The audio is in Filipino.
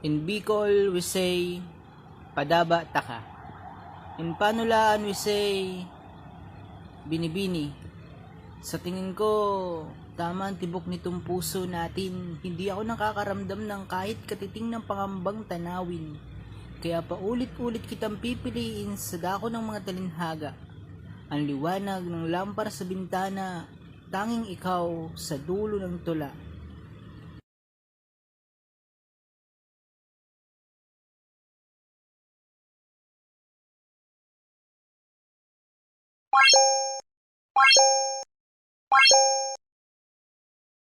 In Bicol, we say, padaba taka. In Panulaan, we say, binibini. Sa tingin ko, tama ang tibok nitong puso natin. Hindi ako nakakaramdam ng kahit katiting ng pangambang tanawin. Kaya paulit-ulit kitang pipiliin sa dako ng mga talinhaga. Ang liwanag ng lampara sa bintana, tanging ikaw sa dulo ng tula.